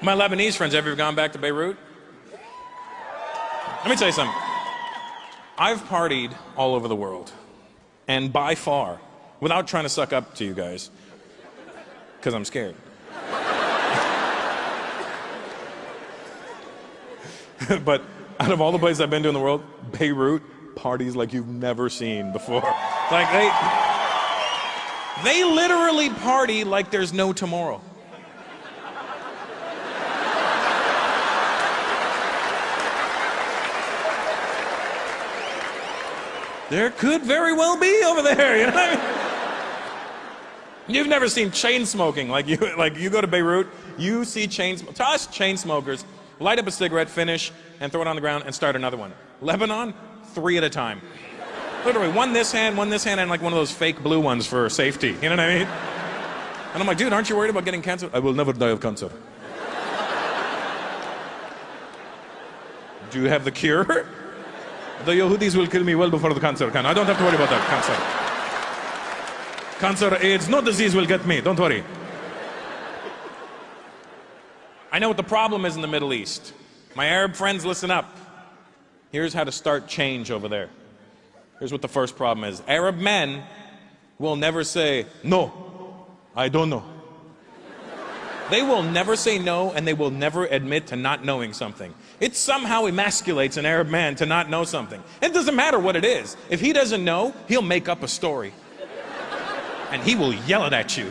My Lebanese friends, have you ever gone back to Beirut? Let me tell you something. I've partied all over the world. And by far, without trying to suck up to you guys, because I'm scared. But out of all the places I've been to in the world, Beirut parties like you've never seen before. Like they literally party like there's no tomorrow. There could very well be over there, you know what I mean? You've never seen chain smoking. Like you go to Beirut, you see to us, chain smokers light up a cigarette, finish, and throw it on the ground and start another one. Lebanon, 3 at a time. Literally, one this hand, and like one of those fake blue ones for safety. You know what I mean? And I'm like, dude, aren't you worried about getting cancer? I will never die of cancer. Do you have the cure? The Yehudis will kill me well before the cancer can. I don't have to worry about that, cancer. Cancer, AIDS, no disease will get me, don't worry. I know what the problem is in the Middle East. My Arab friends, listen up. Here's how to start change over there. Here's what the first problem is. Arab men will never say, no, I don't know. They will never say no, and they will never admit to not knowing something. It somehow emasculates an Arab man to not know something. It doesn't matter what it is. If he doesn't know, he'll make up a story. And he will yell it at you.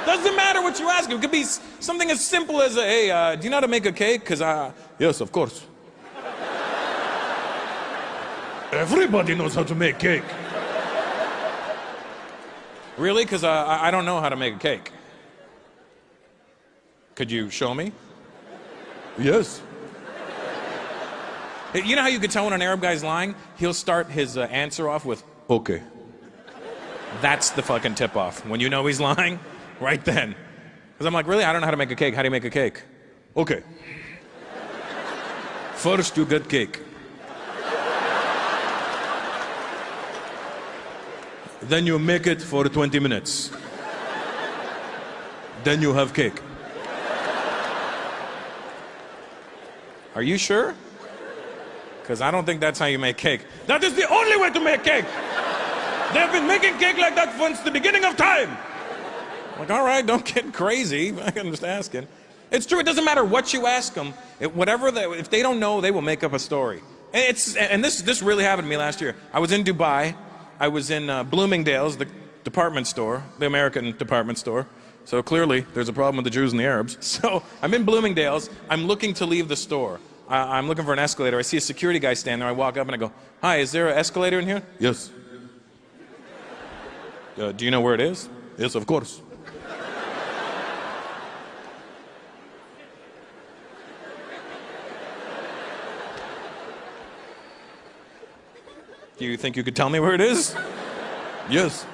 Doesn't matter what you ask him. It could be something as simple as, hey, do you know how to make a cake? Because, yes, of course. Everybody knows how to make cake. Really? Because I don't know how to make a cake. Could you show me? Yes. You know how you could tell when an Arab guy's lying? He'll start his answer off with, okay. That's the fucking tip-off. When you know he's lying, right then. Because I'm like, really? I don't know how to make a cake. How do you make a cake? Okay. First you get cake. Then you make it for 20 minutes. Then you have cake. Are you sure? Because I don't think that's how you make cake. That is the only way to make cake. They've been making cake like that since the beginning of time. I'm like, all right, don't get crazy. I'm just asking. It's true. It doesn't matter what you ask them. If they don't know, they will make up a story. And this really happened to me last year. I was in Dubai. I was in Bloomingdale's, the department store, the American department store. So clearly, there's a problem with the Jews and the Arabs. So I'm in Bloomingdale's. I'm looking to leave the store. I'm looking for an escalator. I see a security guy standing there. I walk up and I go, hi, is there an escalator in here? Yes. Do you know where it is? Yes, of course. Do you think you could tell me where it is? Yes.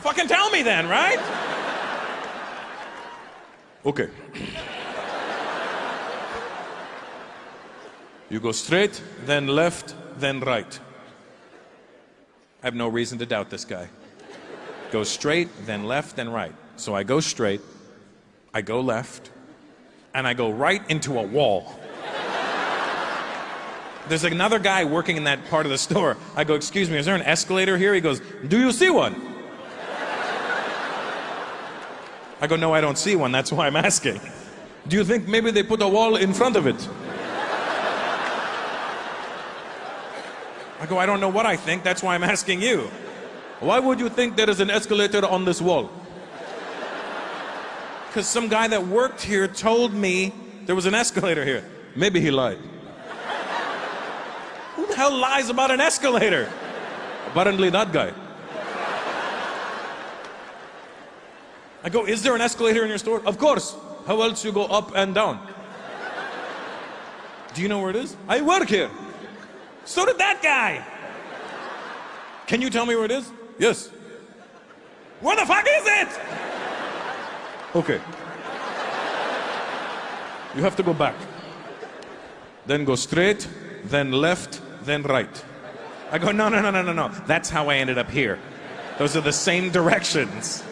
Fucking tell me then, right? Okay. You go straight, then left, then right. I have no reason to doubt this guy. Go straight, then left, then right. So I go straight, I go left, and I go right into a wall. There's another guy working in that part of the store. I go, excuse me, is there an escalator here? He goes, do you see one? I go, no, I don't see one. That's why I'm asking. Do you think maybe they put a wall in front of it? I go, I don't know what I think. That's why I'm asking you. Why would you think there is an escalator on this wall? Because some guy that worked here told me there was an escalator here. Maybe he lied. Who the hell lies about an escalator? Apparently that guy. I go, is there an escalator in your store? Of course. How else you go up and down? Do you know where it is? I work here. So did that guy. Can you tell me where it is? Yes. Where the fuck is it? Okay. You have to go back. Then go straight, then left, then right. I go, no. That's how I ended up here. Those are the same directions.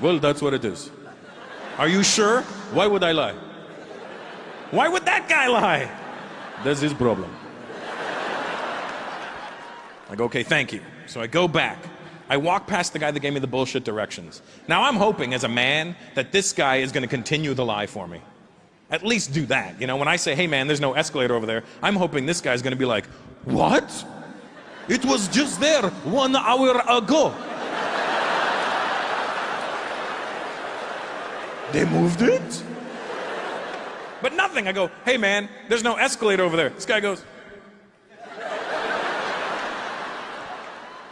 Well, that's what it is. Are you sure? Why would I lie? Why would that guy lie? That's his problem. I go, okay, thank you. So I go back. I walk past the guy that gave me the bullshit directions. Now I'm hoping as a man that this guy is going to continue the lie for me. At least do that. You know, when I say, hey man, there's no escalator over there, I'm hoping this guy's going to be like, what? It was just there 1 hour ago. They moved it? But nothing. I go, hey man, there's no escalator over there. This guy goes.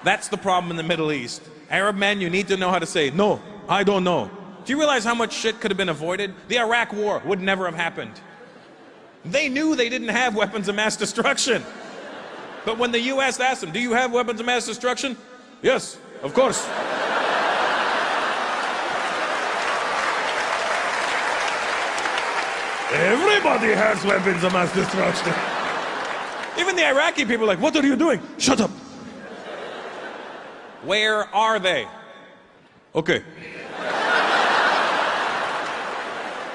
That's the problem in the Middle East. Arab men, you need to know how to say, no, I don't know. Do you realize how much shit could have been avoided? The Iraq War would never have happened. They knew they didn't have weapons of mass destruction. But when the US asked them, do you have weapons of mass destruction? Yes, of course. Everybody has weapons of mass destruction. Even the Iraqi people are like, what are you doing? Shut up. Where are they? Okay.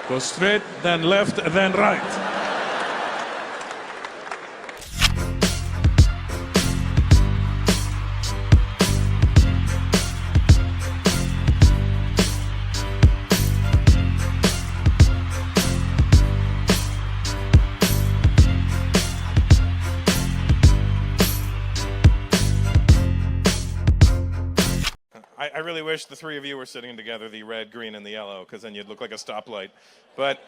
Go straight, then left, then right. I really wish the three of you were sitting together, the red, green, and the yellow, because then you'd look like a stoplight. But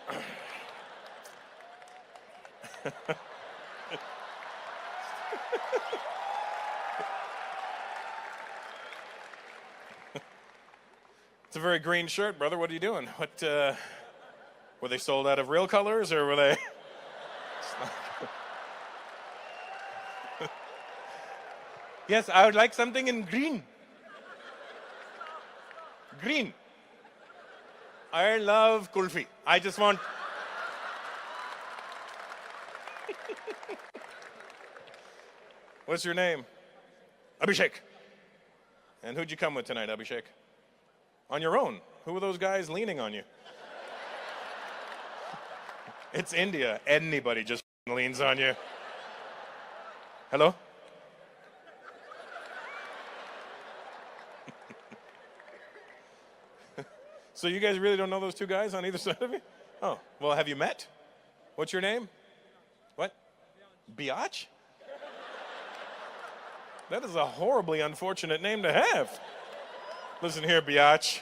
it's a very green shirt, brother. What are you doing? What were they sold out of real colors, or were they? Yes, I would like something in green. Green. I love kulfi. I just want. What's your name? Abhishek. And who'd you come with tonight, Abhishek? On your own. Who were those guys leaning on you? It's India. Anybody just leans on you. Hello? So you guys really don't know those two guys on either side of you? Oh, well, have you met? What's your name? What? Biatch? That is a horribly unfortunate name to have. Listen here, Biatch.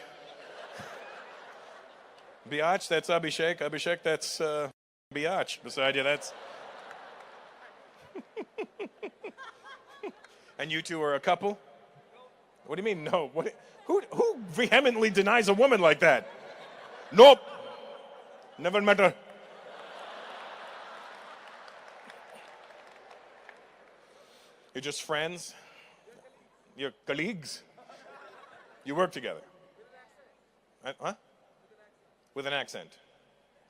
Biatch, that's Abhishek. Abhishek, that's Biatch. Beside you, that's... And you two are a couple? What do you mean, no? What? Who vehemently denies a woman like that? Nope. Never met her. You're just friends? You're colleagues? You work together? Huh? With an accent?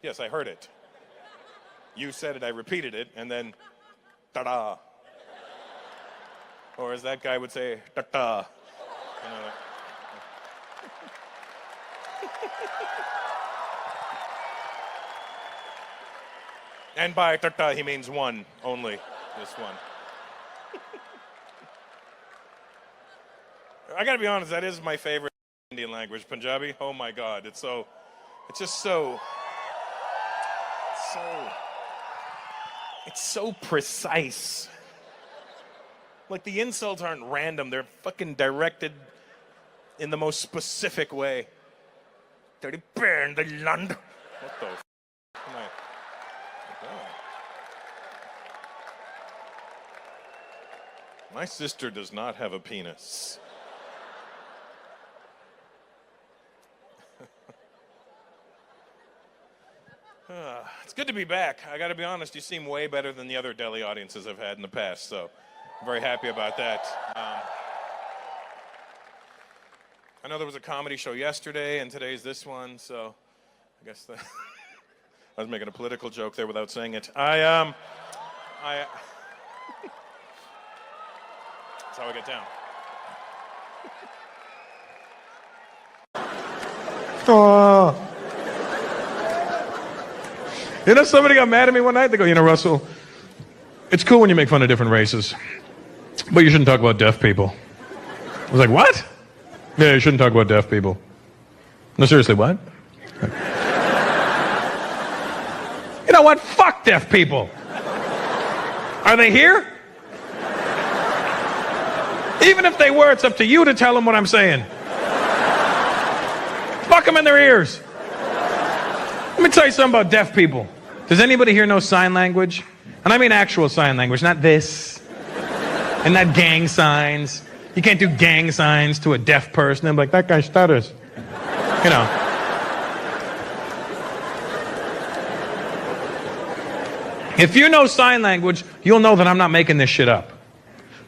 Yes, I heard it. You said it, I repeated it, and then ta-da. Or as that guy would say, ta-ta. You know, and by ta-ta, he means one only, this one. I gotta be honest, that is my favorite Indian language, Punjabi. Oh my God, it's just so precise. Like the insults aren't random, they're fucking directed in the most specific way. Dirty bear in the land. What the f*** am I? Oh. My sister does not have a penis. It's good to be back. I gotta be honest, you seem way better than the other Delhi audiences I've had in the past, so I'm very happy about that. I know there was a comedy show yesterday, and today's this one, so I guess I was making a political joke there without saying it. That's how I get down. Oh. You know, somebody got mad at me one night. They go, you know, Russell, it's cool when you make fun of different races, but you shouldn't talk about deaf people. I was like, what? Yeah, you shouldn't talk about deaf people. No, seriously, what? You know what? Fuck deaf people. Are they here? Even if they were, it's up to you to tell them what I'm saying. Fuck them in their ears. Let me tell you something about deaf people. Does anybody here know sign language? And I mean actual sign language, not this. And not gang signs. You can't do gang signs to a deaf person. I'm like, that guy stutters. You know. If you know sign language, you'll know that I'm not making this shit up.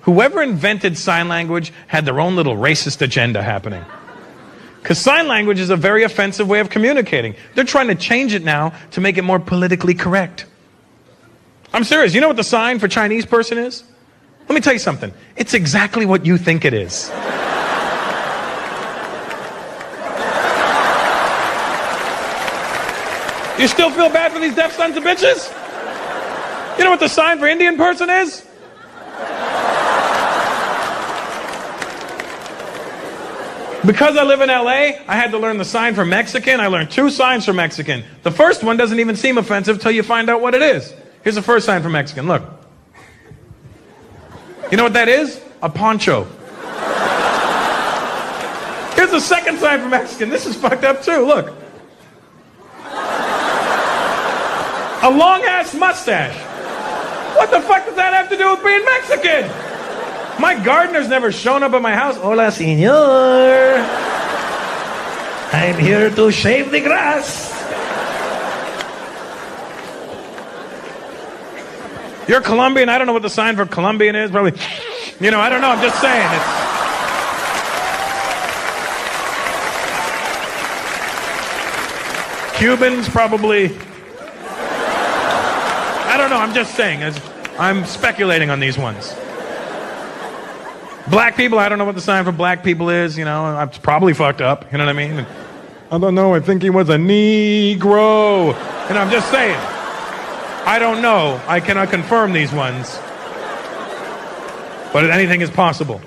Whoever invented sign language had their own little racist agenda happening. Because sign language is a very offensive way of communicating. They're trying to change it now to make it more politically correct. I'm serious. You know what the sign for Chinese person is? Let me tell you something. It's exactly what you think it is. You still feel bad for these deaf sons of bitches? You know what the sign for Indian person is? Because I live in LA, I had to learn the sign for Mexican. I learned 2 signs for Mexican. The first one doesn't even seem offensive till you find out what it is. Here's the first sign for Mexican. Look. You know what that is? A poncho. Here's the second sign for Mexican. This is fucked up too. Look. A long-ass mustache. What the fuck does that have to do with being Mexican? My gardener's never shown up at my house. Hola, senor. I'm here to shave the grass. You're Colombian. I don't know what the sign for Colombian is. Probably, you know, I don't know. I'm just saying. It's Cubans, probably. I don't know. I'm just saying. I'm speculating on these ones. Black people, I don't know what the sign for black people is, you know, it's probably fucked up, you know what I mean? I don't know, I think he was a Negro. And I'm just saying, I don't know, I cannot confirm these ones. But anything is possible.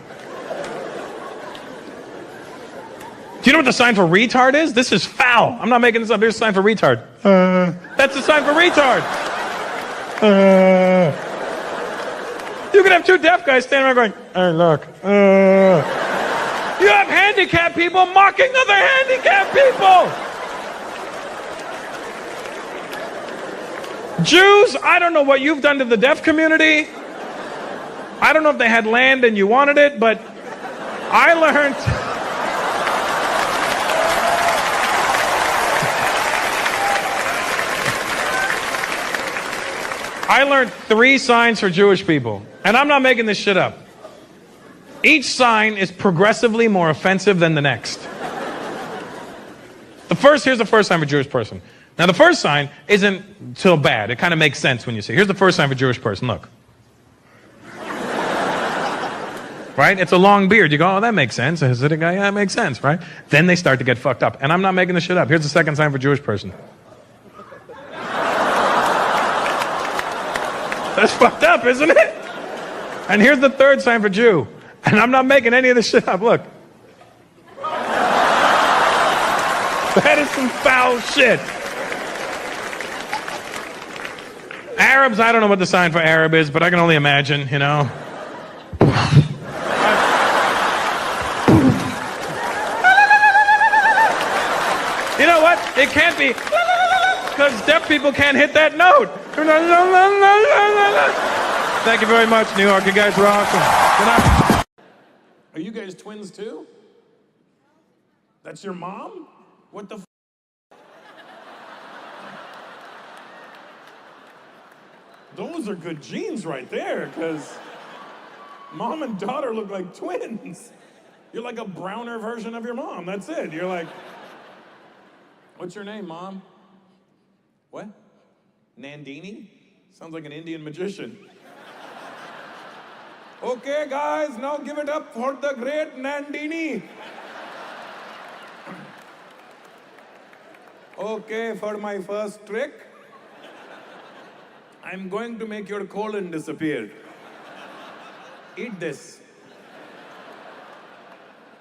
Do you know what the sign for retard is? This is foul. I'm not making this up, here's the sign for retard. That's the sign for retard. You could have 2 deaf guys standing around going, hey, look. You have handicapped people mocking other handicapped people. Jews, I don't know what you've done to the deaf community. I don't know if they had land and you wanted it, but I learned 3 signs for Jewish people. And I'm not making this shit up. Each sign is progressively more offensive than the next. Here's the first sign for Jewish person. Now the first sign isn't so bad. It kind of makes sense when you see it. Here's the first sign for Jewish person. Look. Right? It's a long beard. You go, oh, that makes sense. A Hasidic guy, yeah, that makes sense, right? Then they start to get fucked up. And I'm not making this shit up. Here's the second sign for Jewish person. That's fucked up, isn't it? And here's the third sign for Jew. And I'm not making any of this shit up. Look. That is some foul shit. Arabs, I don't know what the sign for Arab is, but I can only imagine, you know. You know what? It can't be, because deaf people can't hit that note. Thank you very much, New York. You guys are awesome. Good night. Are you guys twins too? That's your mom? What the f? Those are good genes right there, because mom and daughter look like twins. You're like a browner version of your mom. That's it. You're like, what's your name, Mom? What? Nandini? Sounds like an Indian magician. Okay, guys, now give it up for the great Nandini. Okay, for my first trick, I'm going to make your colon disappear. Eat this.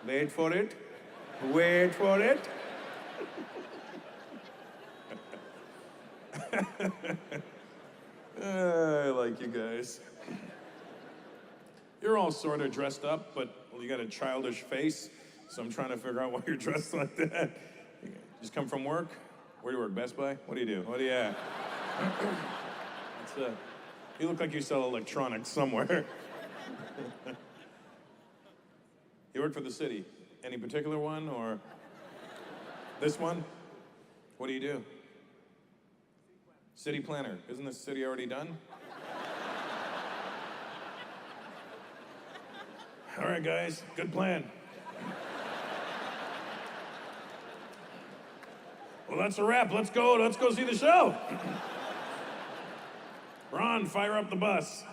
Wait for it. Wait for it. I like you guys. You're all sort of dressed up, but you got a childish face, so I'm trying to figure out why you're dressed like that. Just come from work? Where do you work, Best Buy? What do you do? What do you at? You look like you sell electronics somewhere. You work for the city. Any particular one, or this one? What do you do? City planner. Isn't this city already done? All right, guys, good plan. Well, that's a wrap. Let's go see the show. Ron, fire up the bus.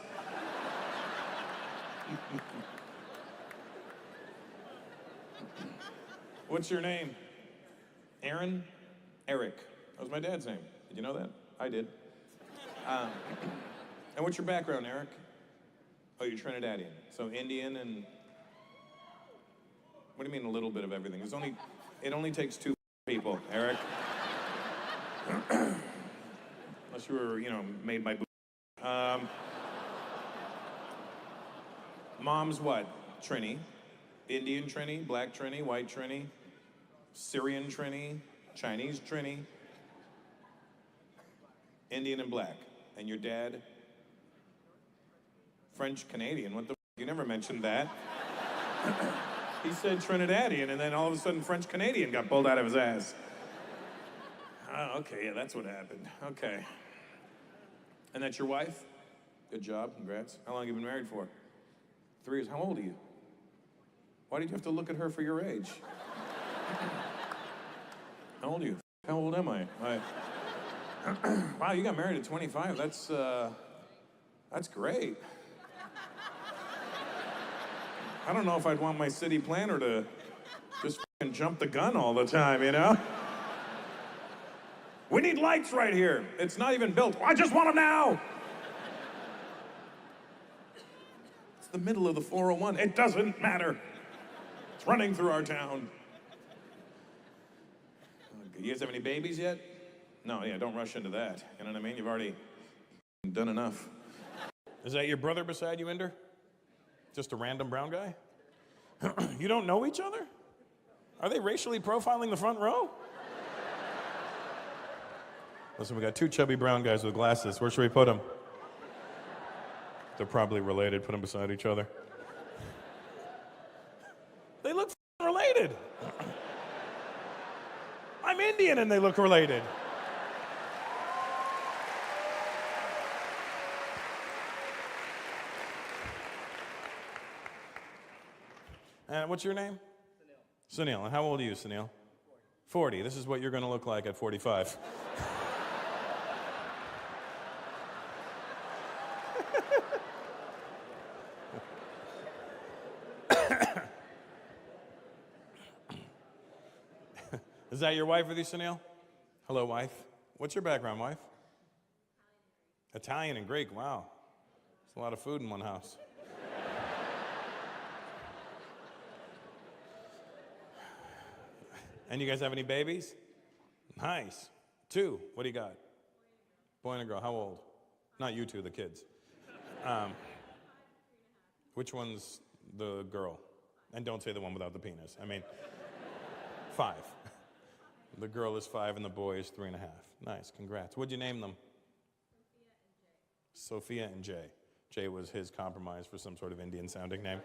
What's your name? Aaron? Eric. That was my dad's name. Did you know that? I did. And what's your background, Eric? Oh, you're Trinidadian. So Indian and... What do you mean a little bit of everything? It only takes 2 people, Eric. Unless you were, made by... Mom's what? Trini. Indian Trini, black Trini, white Trini, Syrian Trini, Chinese Trini, Indian and black. And your dad? French Canadian. What the f? You never mentioned that. He said Trinidadian, and then all of a sudden French Canadian got pulled out of his ass. Oh, okay, yeah, that's what happened. Okay. And that's your wife? Good job, congrats. How long have you been married for? 3 years. How old are you? Why did you have to look at her for your age? How old are you? How old am I? Wow, you got married at 25. That's great. I don't know if I'd want my city planner to just f***ing jump the gun all the time, you know? We need lights right here. It's not even built. I just want them now. It's the middle of the 401. It doesn't matter. It's running through our town. You guys have any babies yet? No, yeah, don't rush into that. You know what I mean? You've already done enough. Is that your brother beside you, Ender? Just a random brown guy? You don't know each other? Are they racially profiling the front row? Listen, we got 2 chubby brown guys with glasses. Where should we put them? They're probably related. Put them beside each other. They look related. I'm Indian and they look related. And what's your name? Sunil. Sunil. And how old are you, Sunil? 40. This is what you're going to look like at 45. Is that your wife with you, Sunil? Hello, wife. What's your background, wife? Italian and Greek. Wow. That's a lot of food in one house. And you guys have any babies? Nice. 2. What do you got? Boy and a girl. How old? Not you 2, the kids. Which one's the girl? And don't say the one without the penis. I mean, 5. The girl is 5 and the boy is 3.5. Nice, congrats. What'd you name them? Sophia and Jay. Jay was his compromise for some sort of Indian-sounding name.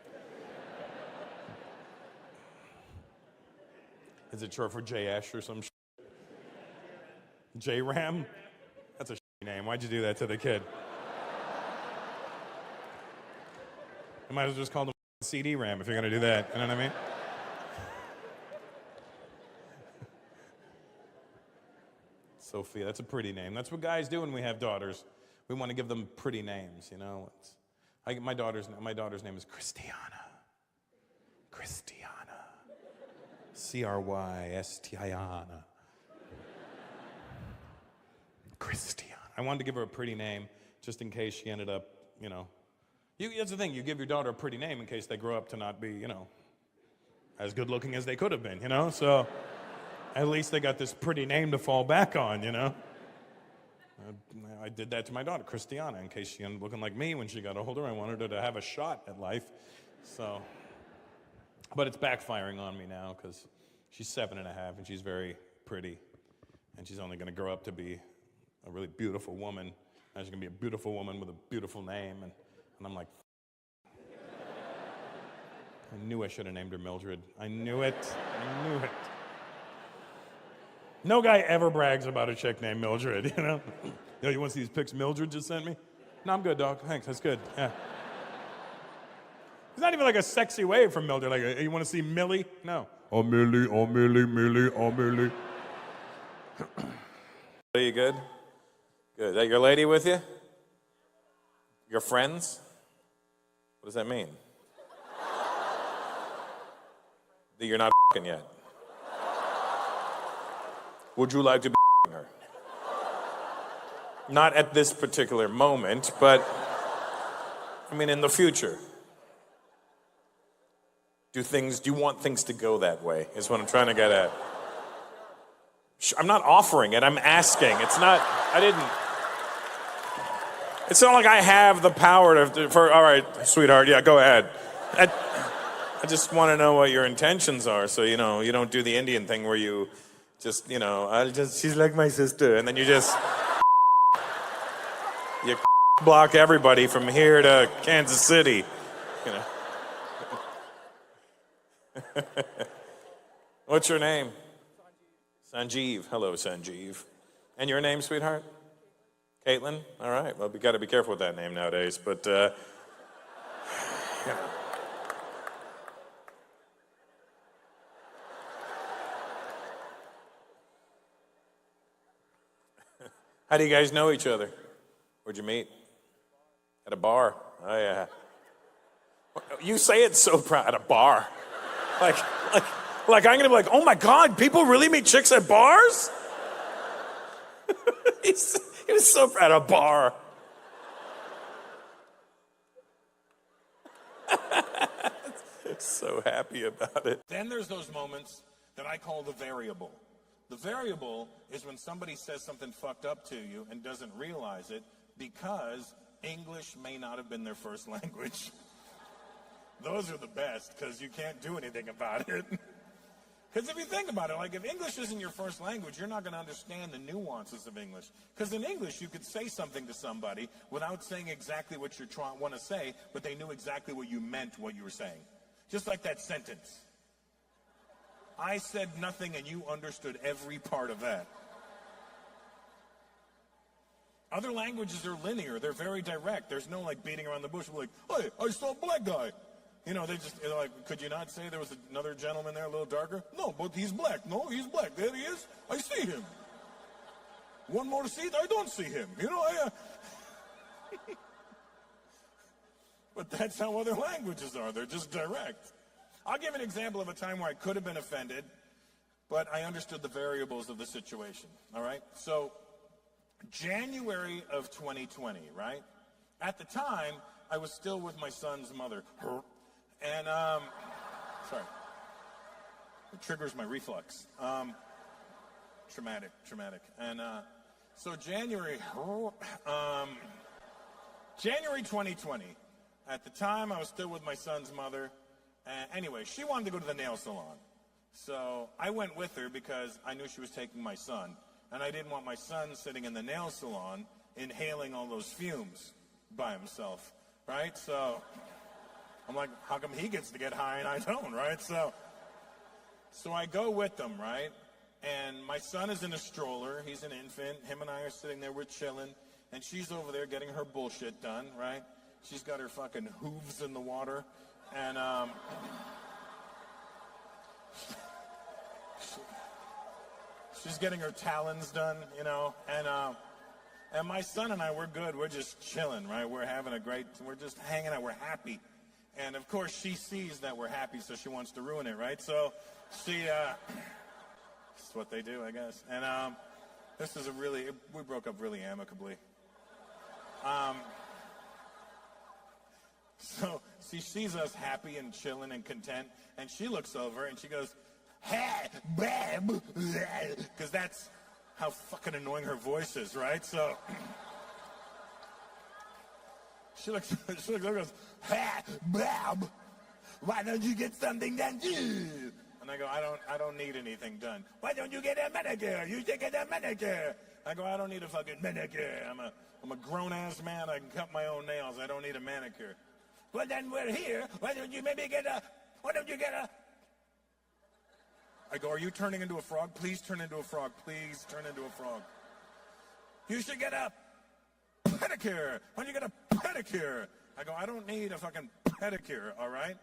Is it short for J-Esh or some shit? J-Ram? That's a shitty name. Why'd you do that to the kid? I might as well just call them CD-Ram if you're gonna do that. You know what I mean? Sophia, that's a pretty name. That's what guys do when we have daughters. We want to give them pretty names, you know? My daughter's name is Christiana. Christiana. Crystiana. Christiana. I wanted to give her a pretty name just in case she ended up, you know. That's the thing, you give your daughter a pretty name in case they grow up to not be, you know, as good looking as they could have been, you know? So at least they got this pretty name to fall back on, you know? I did that to my daughter, Christiana, in case she ended up looking like me when she got older. I wanted her to have a shot at life. So, but it's backfiring on me now because she's 7.5 and she's very pretty. And she's only going to grow up to be a really beautiful woman. And she's going to be a beautiful woman with a beautiful name. And I'm like, I knew I should have named her Mildred. I knew it. I knew it. No guy ever brags about a chick named Mildred, you know? Yo, you want to see these pics Mildred just sent me? No, I'm good, dog. Thanks, that's good. Yeah. It's not even like a sexy way from Mildred. Like, hey, you want to see Millie? No. Oh, Millie, oh, Millie, Millie, oh, Millie. Are you good? Good. Is that your lady with you? Your friends? What does that mean? That you're not f***ing yet. Would you like to be f***ing her? Not at this particular moment, but I mean in the future. Do you want things to go that way, is what I'm trying to get at. I'm not offering it, I'm asking. It's not like I have the power all right, sweetheart, yeah, go ahead. I just want to know what your intentions are, so, you know, you don't do the Indian thing where you just, you know, she's like my sister, and then you block everybody from here to Kansas City, you know. What's your name? Sanjeev. Hello, Sanjeev. And your name, sweetheart? Caitlin? All right. Well, we got to be careful with that name nowadays, but, you know. How do you guys know each other? Where'd you meet? At a bar. Oh, yeah. You say it so proud. At a bar. Like I'm gonna be like, oh my God, people really meet chicks at bars? He was so proud. At a bar. So happy about it. Then there's those moments that I call the variable. The variable is when somebody says something fucked up to you and doesn't realize it because English may not have been their first language. Those are the best because you can't do anything about it. Because if you think about it, like if English isn't your first language, you're not going to understand the nuances of English. Because in English, you could say something to somebody without saying exactly what you want to say, but they knew exactly what you meant, what you were saying. Just like that sentence. I said nothing and you understood every part of that. Other languages are linear. They're very direct. There's no like beating around the bush. We're like, hey, I saw a black guy. You know, they're like, could you not say there was another gentleman there a little darker? No, but he's black. No, he's black. There he is. I see him. One more seat, I don't see him. You know, But that's how other languages are. They're just direct. I'll give an example of a time where I could have been offended, but I understood the variables of the situation, all right? So, January of 2020, right? At the time, I was still with my son's mother. And, sorry. It triggers my reflux. Traumatic. And, so January 2020, at the time, I was still with my son's mother. Anyway, she wanted to go to the nail salon. So I went with her because I knew she was taking my son. And I didn't want my son sitting in the nail salon inhaling all those fumes by himself, right? So I'm like, how come he gets to get high and I don't, right? So I go with them, right? And my son is in a stroller. He's an infant. Him and I are sitting there. We're chilling. And she's over there getting her bullshit done, right? She's got her fucking hooves in the water. And, she's getting her talons done, you know, and my son and I, we're good. We're just chilling, right? We're just hanging out. We're happy. And, of course, she sees that we're happy, so she wants to ruin it, right? So this is what they do, I guess. And we broke up really amicably. So she sees us happy and chilling and content, and she looks over and she goes, "Hey, babe," because that's how fucking annoying her voice is, right? So she looks over and goes, "Hey, babe, why don't you get something done too?" And I go, I don't need anything done. "Why don't you get a manicure? You should get a manicure." I go, "I don't need a fucking manicure. I'm a grown-ass man. I can cut my own nails. I don't need a manicure." "Well, then we're here. Why don't you get a... I go, "Are you turning into a frog? Please turn into a frog. Please turn into a frog." "You should get a pedicure. Why don't you get a pedicure?" I go, "I don't need a fucking pedicure, all right?"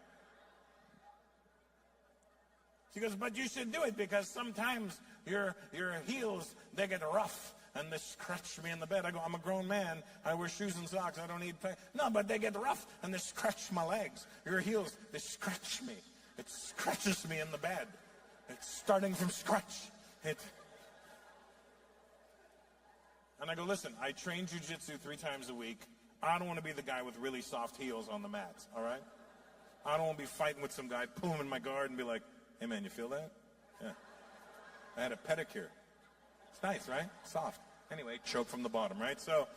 She goes, "But you should do it because sometimes your heels, they get rough and they scratch me in the bed." I go, "I'm a grown man. I wear shoes and socks. I don't need No, but they get rough and they scratch my legs. Your heels, they scratch me. It scratches me in the bed. It's starting from scratch. And I go, "Listen, I train jujitsu 3 times a week. I don't want to be the guy with really soft heels on the mats, all right? I don't want to be fighting with some guy, pull him in my guard and be like, 'Hey man, you feel that?' Yeah. I had a pedicure. It's nice, right? Soft. Anyway, choke from the bottom, right? So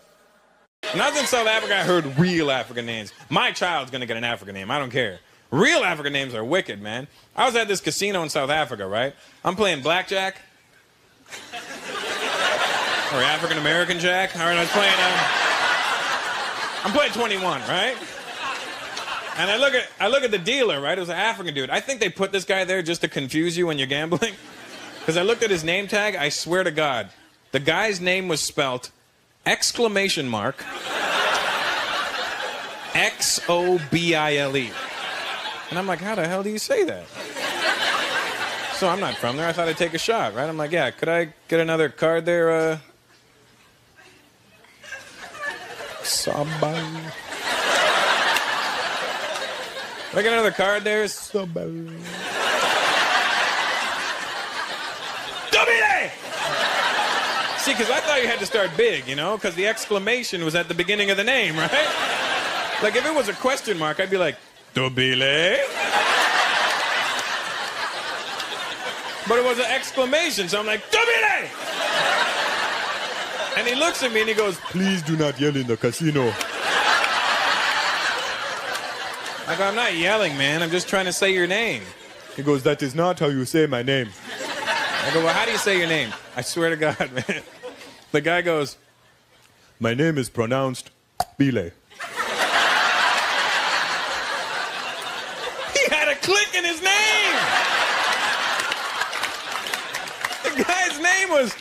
When I was in South Africa, I heard real African names. My child's gonna get an African name. I don't care. Real African names are wicked, man. I was at this casino in South Africa, right? I'm playing blackjack. Or African American Jack. All right, I'm playing 21, right? And I look at the dealer, right? It was an African dude. I think they put this guy there just to confuse you when you're gambling. Because I looked at his name tag, I swear to God, the guy's name was spelt XOBILE. And I'm like, how the hell do you say that? So I'm not from there. I thought I'd take a shot, right? I'm like, yeah, could I get another card there? Sabah. Can I get another card there? Sabah. Dobile! See, because I thought you had to start big, you know? Because the exclamation was at the beginning of the name, right? Like, if it was a question mark, I'd be like, Dobile? But it was an exclamation, so I'm like, Dobile! And he looks at me and he goes, "Please do not yell in the casino." I go, "I'm not yelling, man. I'm just trying to say your name." He goes, "That is not how you say my name." I go, "Well, how do you say your name?" I swear to God, man. The guy goes, "My name is pronounced Bile." He had a click in his name. The guy's name was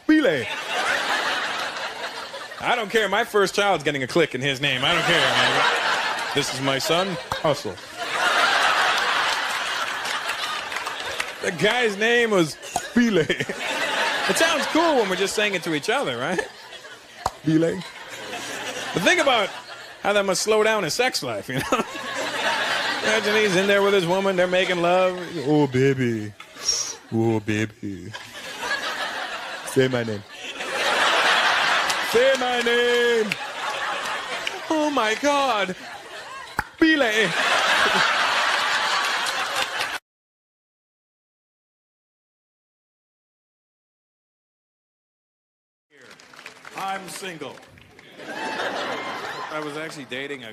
Bile. I don't care. My first child's getting a click in his name. I don't care, man. This is my son, Hustle. The guy's name was Bile. It sounds cool when we're just saying it to each other, right? Bile. But think about how that must slow down his sex life, you know? Imagine he's in there with his woman, they're making love. "Oh, baby. Oh, baby. Say my name. Say my name. Oh, my God. Bile." I'm single. I was actually dating.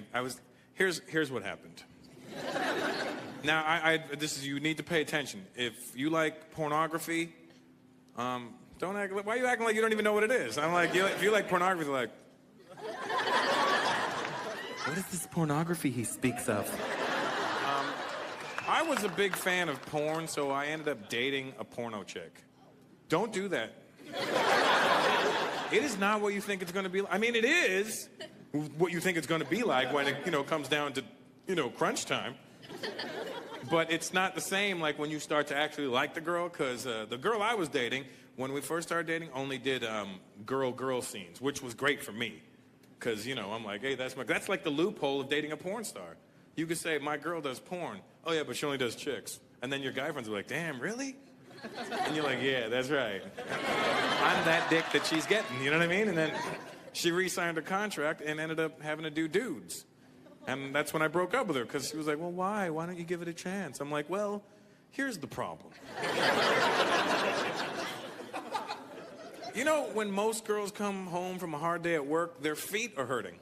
Here's what happened. Now, you need to pay attention. If you like pornography, don't act. Why are you acting like you don't even know what it is? I'm like, if you like pornography, like, what is this pornography he speaks of? I was a big fan of porn, so I ended up dating a porno chick. Don't do that. It is not what you think it's going to be like. I mean, it is what you think it's going to be like when it, comes down to, crunch time. But it's not the same like when you start to actually like the girl, because the girl I was dating, when we first started dating, only did girl-girl scenes, which was great for me. Because, I'm like, hey, that's like the loophole of dating a porn star. You could say, my girl does porn. Oh, yeah, but she only does chicks. And then your guy friends are like, damn, really? And you're like, yeah, that's right. I'm that dick that she's getting, you know what I mean? And then she re-signed her contract and ended up having to do dudes. And that's when I broke up with her, because she was like, well, why? Why don't you give it a chance? I'm like, well, here's the problem. You know, when most girls come home from a hard day at work, their feet are hurting.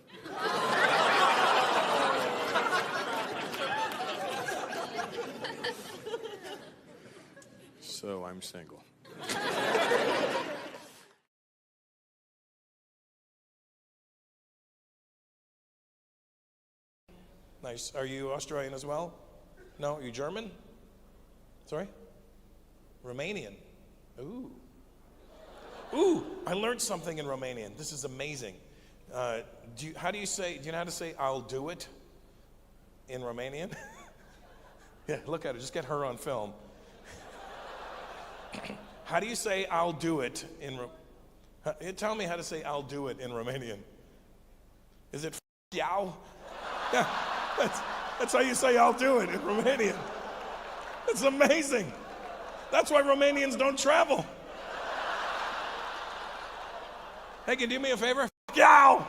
So I'm single. Nice. Are you Australian as well? No? Are you German? Sorry? Romanian. Ooh. Ooh, I learned something in Romanian. This is amazing. Do you know how to say I'll do it in Romanian? Yeah, look at her. Just get her on film. How do you say I'll do it in tell me how to say I'll do it in Romanian. Is it yow? Yeah, that's how you say I'll do it in Romanian. It's amazing. That's why Romanians don't travel. Hey, can you do me a favor? Yow!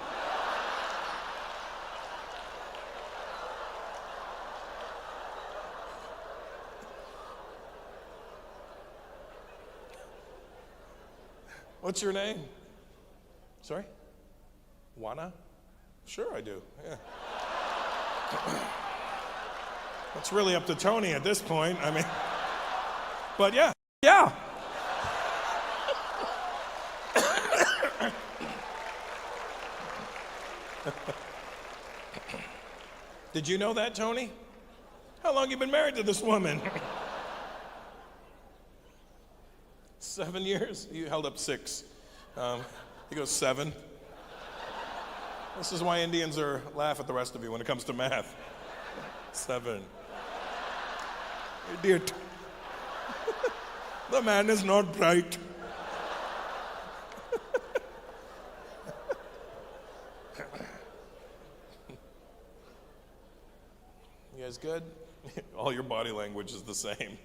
What's your name? Sorry? Juana? Sure I do, yeah. It's really up to Tony at this point, I mean. But yeah. Did you know that, Tony? How long you been married to this woman? 7 years? You held up 6. He goes 7. This is why Indians laugh at the rest of you when it comes to math. 7. Idiot. The man is not bright. You guys good? All your body language is the same.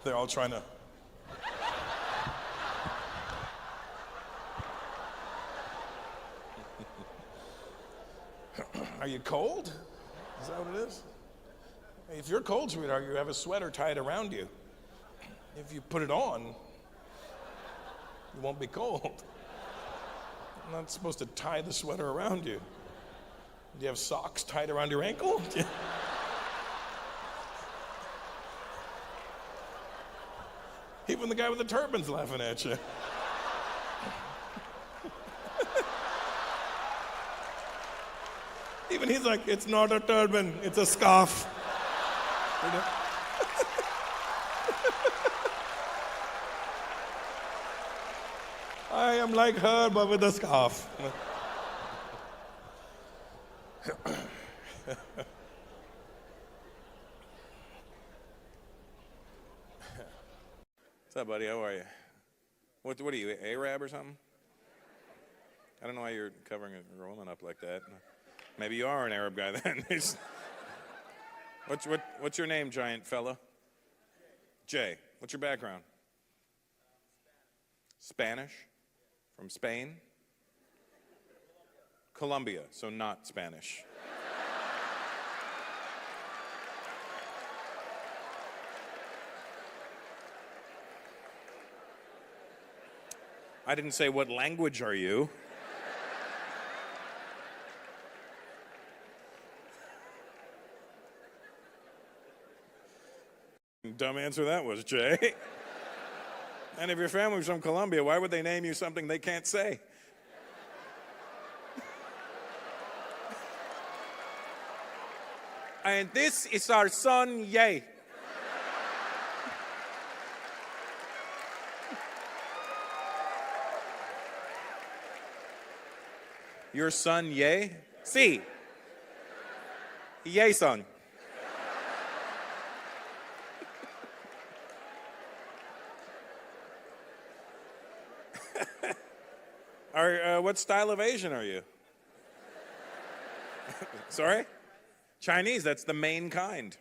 They're all trying to. Are you cold? Is that what it is? If you're cold, sweetheart, you have a sweater tied around you. If you put it on, you won't be cold. I'm not supposed to tie the sweater around you. Do you have socks tied around your ankle? Even the guy with the turban's laughing at you. Even he's like, it's not a turban, it's a scarf. You know? I am like her, but with a scarf. What's up, buddy? How are you? What are you, Arab or something? I don't know why you're covering a woman up like that. Maybe you are an Arab guy then. What's your name, giant fella? Jay. What's your background? Spanish? From Spain? Colombia, so not Spanish. I didn't say what language are you. Dumb answer that was, Jay. And if your family's from Colombia, why would they name you something they can't say? And this is our son, Ye. Your son, Ye? Sí. Ye son. What style of Asian are you? Sorry? Chinese, that's the main kind.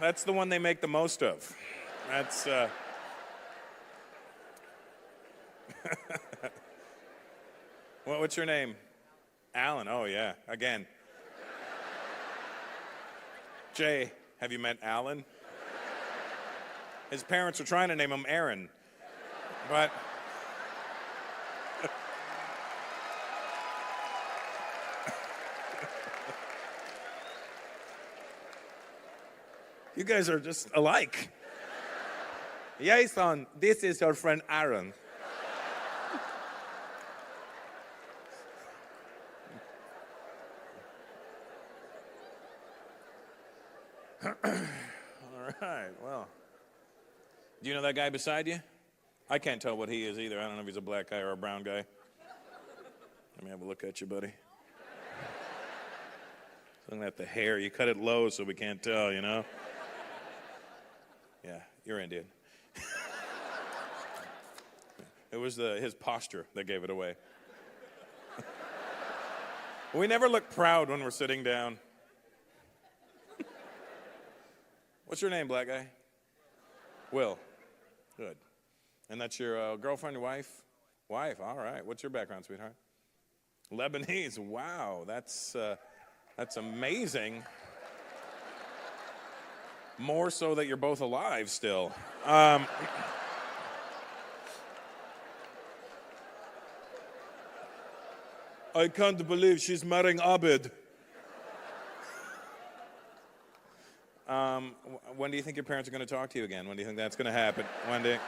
That's the one they make the most of. That's, what's your name? Alan, oh yeah, again. Jay, have you met Alan? His parents were trying to name him Aaron, but... You guys are just alike. Yeah, son, this is your friend Aaron. All right, well. Do you know that guy beside you? I can't tell what he is either. I don't know if he's a black guy or a brown guy. Let me have a look at you, buddy. Looking at the hair, you cut it low so we can't tell, you know? Yeah, you're Indian. It was his posture that gave it away. We never look proud when we're sitting down. What's your name, black guy? Will. Good. And that's your girlfriend, your wife? Wife, all right. What's your background, sweetheart? Lebanese. Wow, that's amazing. More so that you're both alive still. I can't believe she's marrying Abed. When do you think your parents are going to talk to you again? When do you think that's going to happen? When do you...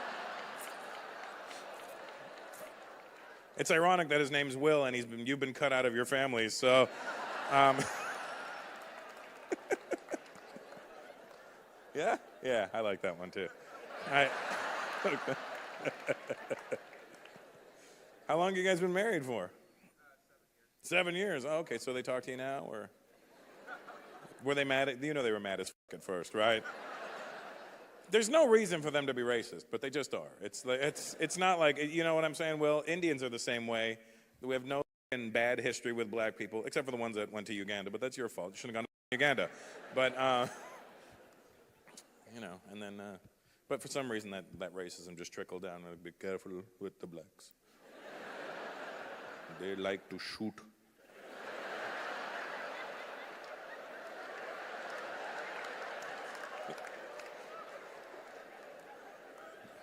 It's ironic that his name's Will and you've been cut out of your family, so... Yeah? Yeah, I like that one too. How long have you guys been married for? 7 years. Oh, okay, so they talk to you now, or were they mad at you? Know they were mad as fuck at first, right? There's no reason for them to be racist, but they just are. It's not like, you know what I'm saying? Well, Indians are the same way. We have no bad history with black people, except for the ones that went to Uganda, but that's your fault. You shouldn't have gone to Uganda. But, you know, and then, but for some reason that racism just trickled down. Be careful with the blacks. They like to shoot.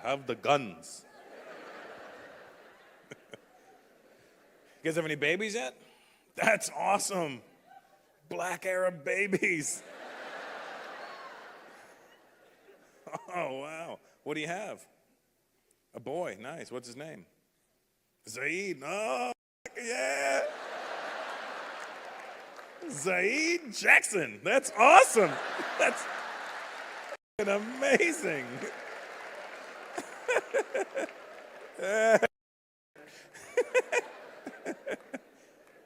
Have the guns. You guys have any babies yet? That's awesome. Black Arab babies. Oh, wow. What do you have? A boy. Nice. What's his name? Zaid. Oh, yeah. Zaid Jackson. That's awesome. That's amazing.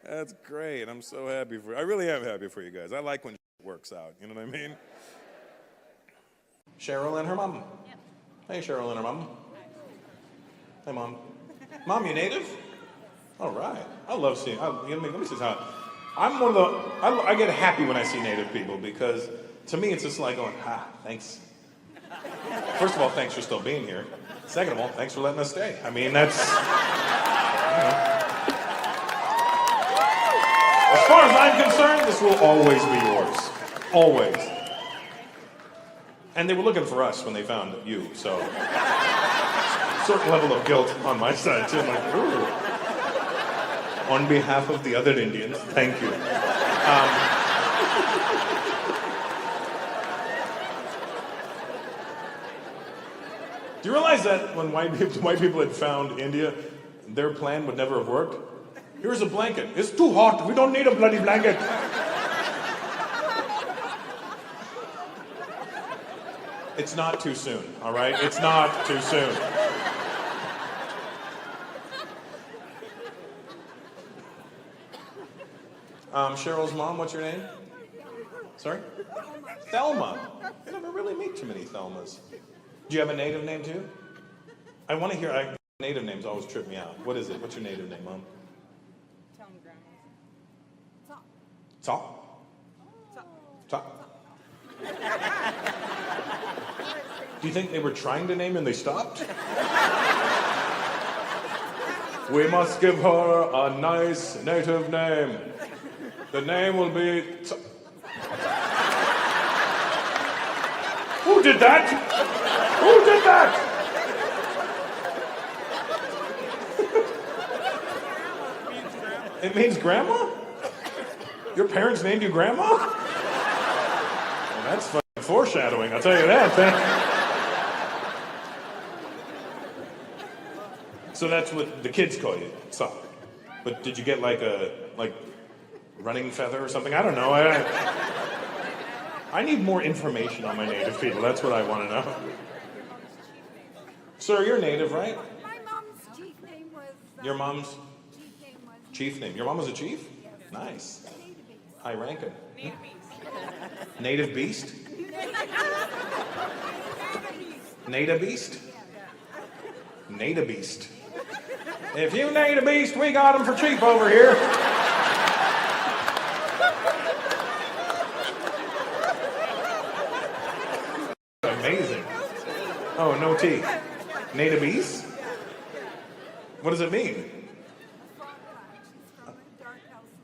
That's great. I'm so happy for you. I really am happy for you guys. I like when it works out. You know what I mean? Cheryl and her mom. Yep. Hey, Cheryl and her mom. Hey, Mom. Mom, you native? All right. I love seeing, let me see how, I'm one of the, I get happy when I see native people because to me it's just like going, thanks. First of all, thanks for still being here. Second of all, thanks for letting us stay. I mean, that's, you know. As far as I'm concerned, this will always be yours. Always. And they were looking for us when they found you, so. Certain level of guilt on my side, too. I'm like, ooh. On behalf of the other Indians, thank you. Do you realize that when white people had found India, their plan would never have worked? Here's a blanket. It's too hot. We don't need a bloody blanket. It's not too soon, all right? It's not too soon. Cheryl's mom, what's your name? Sorry? Thelma. You never really meet too many Thelmas. Do you have a native name too? I want to hear, native names always trip me out. What is it? What's your native name, Mom? Tell them, Grandma. Top? Top? Do you think they were trying to name and they stopped? We must give her a nice native name. The name will be... Who did that? Who did that? It means grandma? Your parents named you grandma? Well, that's fucking foreshadowing, I'll tell you that. So that's what the kids call you, Sock. But did you get like a running feather or something? I don't know. I need more information on my native people. That's what I want to know. Sir, you're native, right? My mom's chief name was... Your mom's chief name was... chief name. Your mom was a chief? Yes. Nice. Native. High ranking. Native beast? Native beast? Native beast. If you native beast, we got them for cheap over here. Amazing. Oh, no tea. Native beast? What does it mean?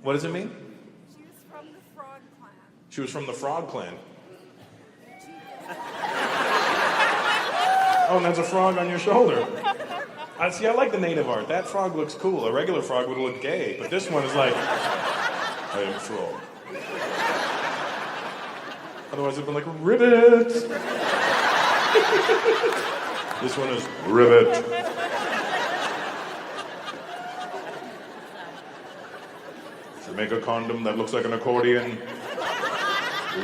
What does it mean? She was from the Frog Clan. She was from the Frog Clan. Oh, and that's a frog on your shoulder. See, I like the native art. That frog looks cool. A regular frog would look gay, but this one is like, I am a frog. Otherwise it'd been like, ribbit. This one is ribbit. Should make a condom that looks like an accordion.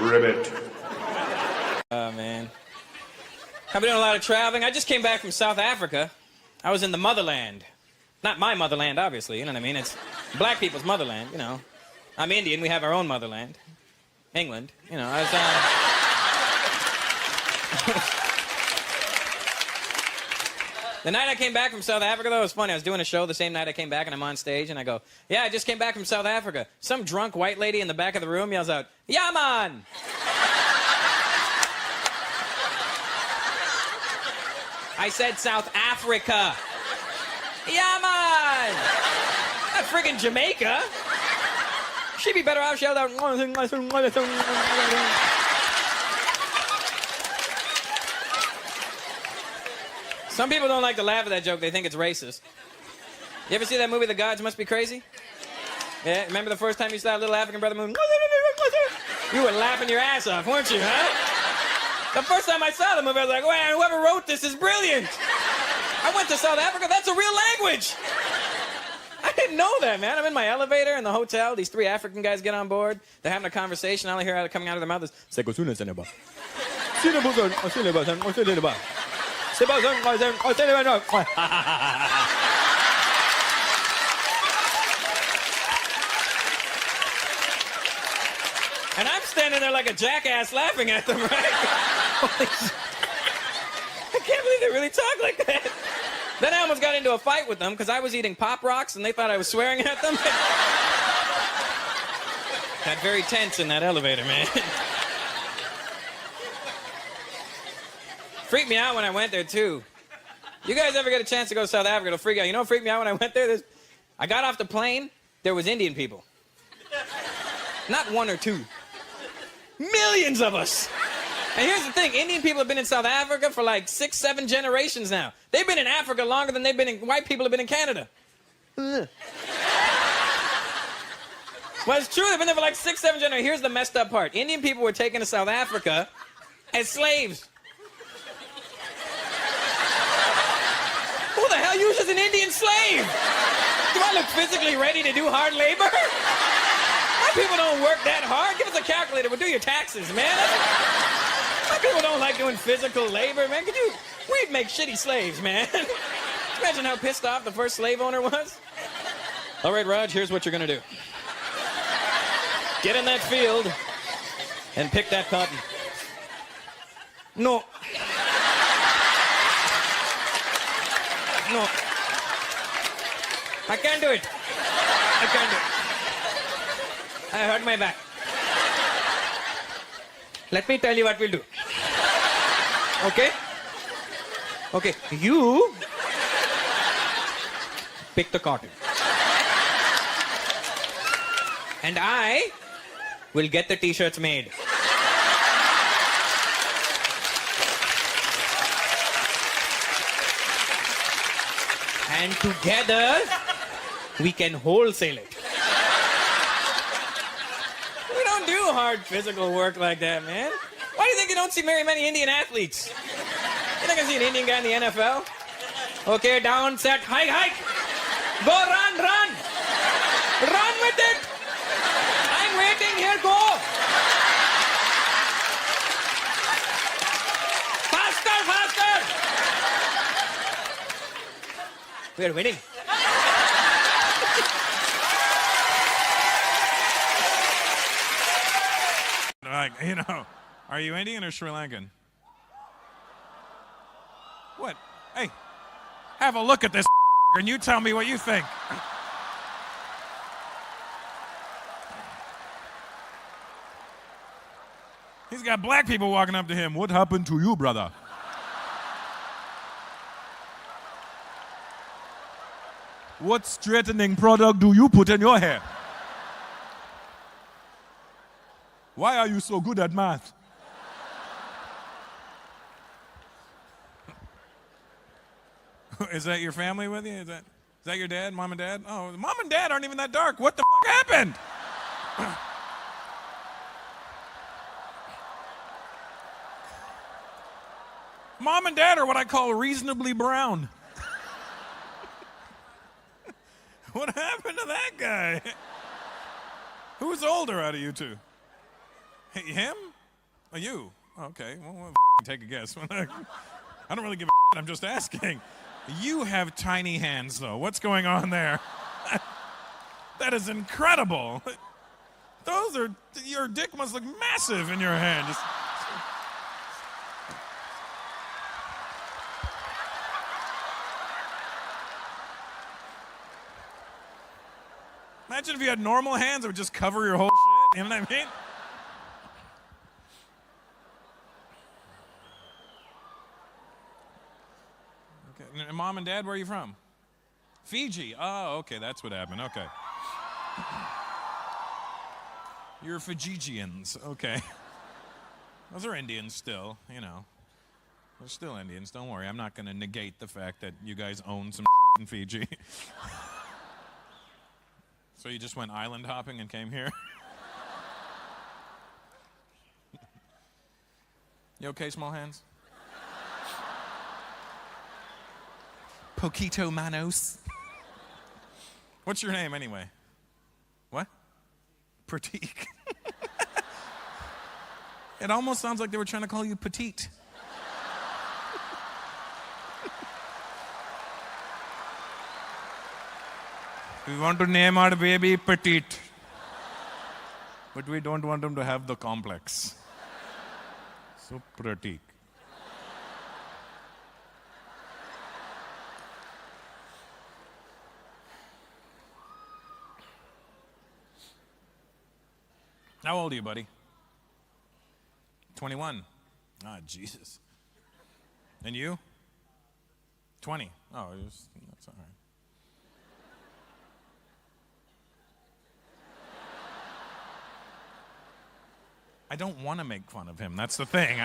Ribbit. Oh, man. I've been doing a lot of traveling. I just came back from South Africa. I was in the motherland. Not my motherland, obviously, you know what I mean? It's black people's motherland, you know. I'm Indian, we have our own motherland. England, you know. I was, The night I came back from South Africa, though, it was funny. I was doing a show the same night I came back, and I'm on stage, and I go, yeah, I just came back from South Africa. Some drunk white lady in the back of the room yells out, yeah, man! I said South Africa. Yeah, man! Not friggin' Jamaica. She'd be better off she yelled out. Some people don't like to laugh at that joke. They think it's racist. You ever see that movie, The Gods Must Be Crazy? Yeah, remember the first time you saw a little African brother moving? You were laughing your ass off, weren't you, huh? The first time I saw the movie, I was like, man, whoever wrote this is brilliant. I went to South Africa. That's a real language. I didn't know that, man. I'm in my elevator in the hotel. These three African guys get on board. They're having a conversation. All I hear coming out of their mouth is, and I'm standing there like a jackass laughing at them, right? I can't believe they really talk like that. Then I almost got into a fight with them because I was eating Pop Rocks and they thought I was swearing at them. Got very tense in that elevator, man. Freaked me out when I went there, too. You guys ever get a chance to go to South Africa, it'll freak you out. You know what freaked me out when I went there? I got off the plane, there was Indian people. Not one or two. Millions of us. And here's the thing, Indian people have been in South Africa for like 6, 7 generations now. They've been in Africa longer than white people have been in Canada. Well, it's true, they've been there for like 6, 7 generations. Here's the messed up part. Indian people were taken to South Africa as slaves. Who the hell uses an Indian slave? Do I look physically ready to do hard labor? White people don't work that hard. Give us a calculator. We'll do your taxes, man. White people don't like doing physical labor, man. We'd make shitty slaves, man. Imagine how pissed off the first slave owner was. All right, Raj, here's what you're going to do. Get in that field and pick that cotton. No. No. I can't do it. I can't do it. I hurt my back. Let me tell you what we'll do. Okay? Okay, you pick the cotton. And I will get the t-shirts made. And together, we can wholesale it. We don't do hard physical work like that, man. Why do you think you don't see very many Indian athletes? You're not gonna see an Indian guy in the NFL. Okay, down, set, hike, hike. Go, run, run. Run with it. I'm waiting here, go. Faster, faster. We're winning. Like, are you Indian or Sri Lankan? What? Hey, have a look at this and you tell me what you think. He's got black people walking up to him. What happened to you, brother? What straightening product do you put in your hair? Why are you so good at math? Is that your family with you? Is that your dad, mom and dad? Oh, mom and dad aren't even that dark. What the fuck happened? Mom and dad are what I call reasonably brown. What happened to that guy? Who's older out of you two? Hey, him? Or you? Okay, well, we'll take a guess. I don't really give a shit. I'm just asking. You have tiny hands, though. What's going on there? That is incredible. Your dick must look massive in your hand. Imagine if you had normal hands, it would just cover your whole shit. You know what I mean? Okay. And mom and dad, where are you from? Fiji. Oh, okay, that's what happened. Okay. You're Fijians. Okay. Those are Indians still, They're still Indians. Don't worry. I'm not going to negate the fact that you guys own some shit in Fiji. So you just went island hopping and came here? You okay, small hands? Poquito manos. What's your name anyway? What? Pratik. It almost sounds like they were trying to call you petite. We want to name our baby Petite, but we don't want him to have the complex. So Pratik. How old are you, buddy? 21. Ah, Jesus. And you? 20. Oh, that's all right. I don't want to make fun of him. That's the thing.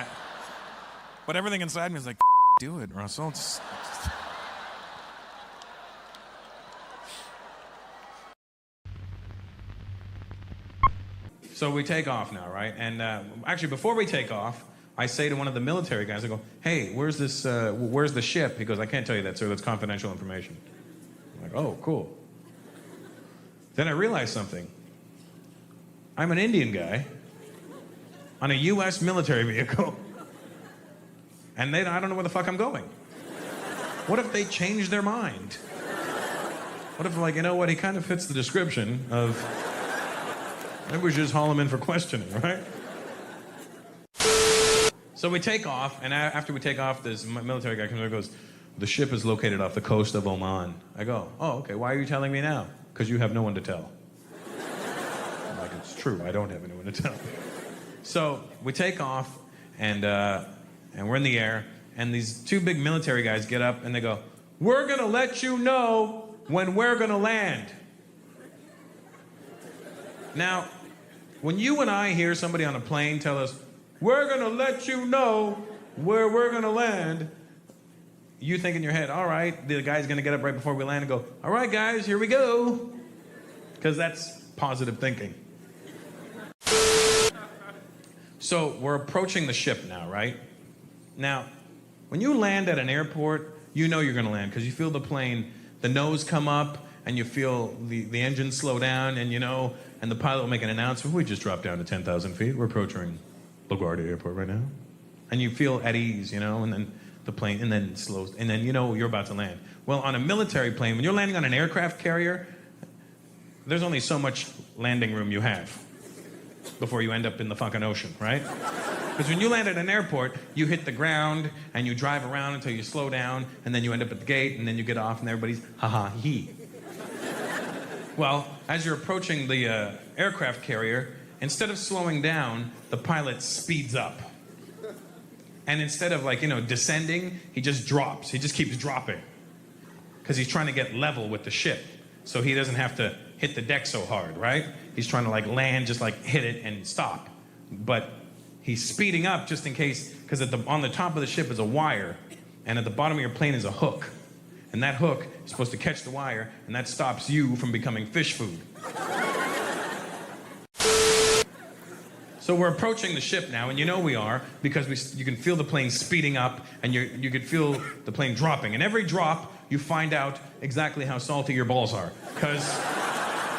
But everything inside me is like, do it, Russell. So we take off now, right? And actually, before we take off, I say to one of the military guys, I go, hey, where's the ship? He goes, I can't tell you that, sir. That's confidential information. I'm like, oh, cool. Then I realize something. I'm an Indian guy on a U.S. military vehicle, and I don't know where the fuck I'm going. What if they change their mind? What if, like, you know what, he kind of fits the description of, maybe we should just haul him in for questioning, right? So we take off, and after we take off, this military guy comes over and goes, the ship is located off the coast of Oman. I go, oh, okay, why are you telling me now? Because you have no one to tell. I'm like, it's true, I don't have anyone to tell. So we take off, and we're in the air, and these two big military guys get up, and they go, "We're gonna let you know when we're gonna land." Now, when you and I hear somebody on a plane tell us, "We're gonna let you know where we're gonna land," you think in your head, all right, the guy's gonna get up right before we land and go, "All right, guys, here we go." Because that's positive thinking. So we're approaching the ship now, right? Now, when you land at an airport, you know you're gonna land because you feel the plane, the nose come up, and you feel the engine slow down, and and the pilot will make an announcement. "We just dropped down to 10,000 feet. We're approaching LaGuardia Airport right now." And you feel at ease, and then the plane, and then it slows, and then you're about to land. Well, on a military plane, when you're landing on an aircraft carrier, there's only so much landing room you have before you end up in the fucking ocean, right? Because when you land at an airport, you hit the ground, and you drive around until you slow down, and then you end up at the gate, and then you get off, and everybody's ha-ha-hee. Well, as you're approaching the aircraft carrier, instead of slowing down, the pilot speeds up. And instead of descending, he just drops. He just keeps dropping. Because he's trying to get level with the ship. So he doesn't have to hit the deck so hard, right? He's trying to land, just hit it and stop. But he's speeding up just in case, because on the top of the ship is a wire, and at the bottom of your plane is a hook. And that hook is supposed to catch the wire, and that stops you from becoming fish food. So we're approaching the ship now, and we are, because you can feel the plane speeding up, and you can feel the plane dropping. And every drop, you find out exactly how salty your balls are. Because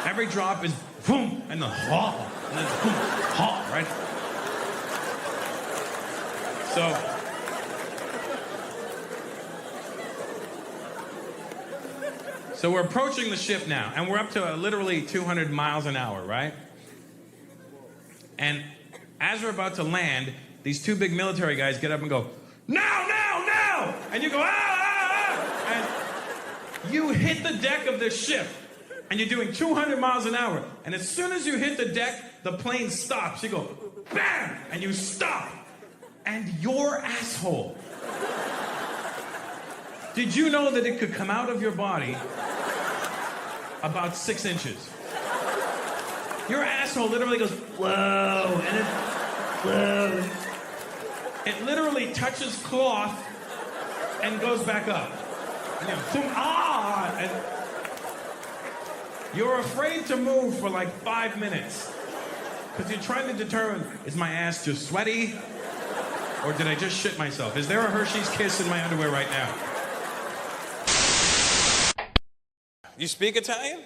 every drop is boom, and then ha, and then boom, ha, right? So we're approaching the ship now, and we're up to literally 200 miles an hour, right? And as we're about to land, these two big military guys get up and go, "Now, now, now!" And you go, "Ah, ah, ah!" And you hit the deck of this ship, and you're doing 200 miles an hour. And as soon as you hit the deck, the plane stops. You go, bam! And you stop. And your asshole. Did you know that it could come out of your body about 6 inches? Your asshole literally goes, whoa, and whoa. It literally touches cloth and goes back up. And and you're afraid to move for 5 minutes. Because you're trying to determine, is my ass just sweaty? Or did I just shit myself? Is there a Hershey's Kiss in my underwear right now? You speak Italian?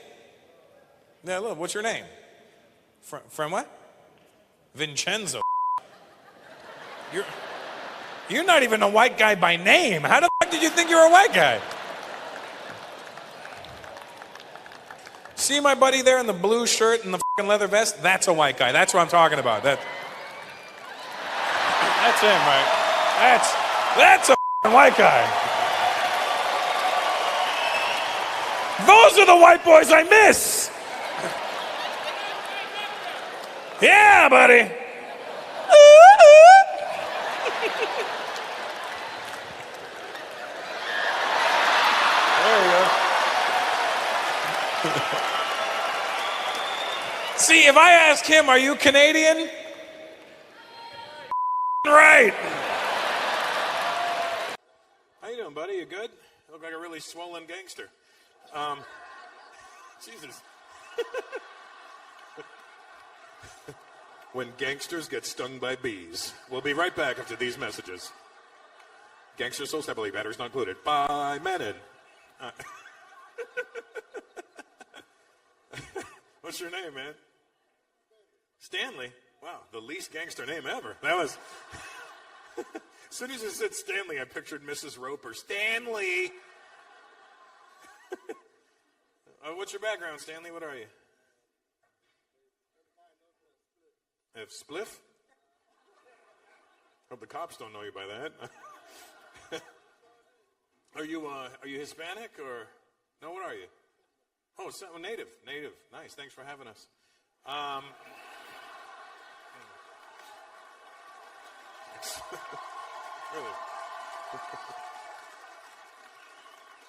Yeah, look, what's your name? From what? Vincenzo. You're not even a white guy by name. How the fuck did you think you were a white guy? See my buddy there in the blue shirt and the fucking leather vest? That's a white guy. That's what I'm talking about. That's him, right? That's a fucking white guy. Those are the white boys I miss. Yeah, buddy. There you go. See, if I ask him, "Are you Canadian?" Right. How you doing, buddy? You good? You look like a really swollen gangster. Jesus. When gangsters get stung by bees. We'll be right back after these messages. Gangster sold separately, batteries not included. By Menon. What's your name, man? Stanley. Wow, the least gangster name ever. That was... As soon as you said Stanley, I pictured Mrs. Roper. Stanley! What's your background, Stanley? What are you? Have spliff? Hope the cops don't know you by that. Are you Hispanic or no? What are you? Oh, native. Native. Nice. Thanks for having us. Thanks. Really.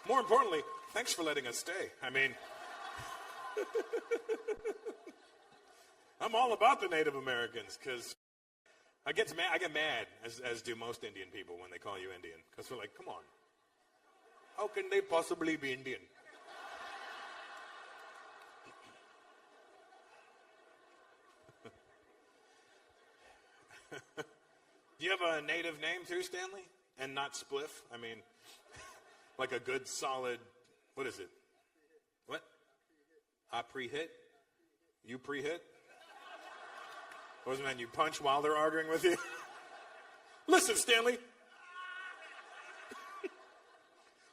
More importantly, thanks for letting us stay. I mean, I'm all about the Native Americans because I get mad, as do most Indian people when they call you Indian, because we're like, come on, how can they possibly be Indian? Do you have a native name too, Stanley? And not Spliff? I mean, like a good solid, what is it? What? I pre-hit? You pre-hit? What does it mean? You punch while they're arguing with you? Listen, Stanley.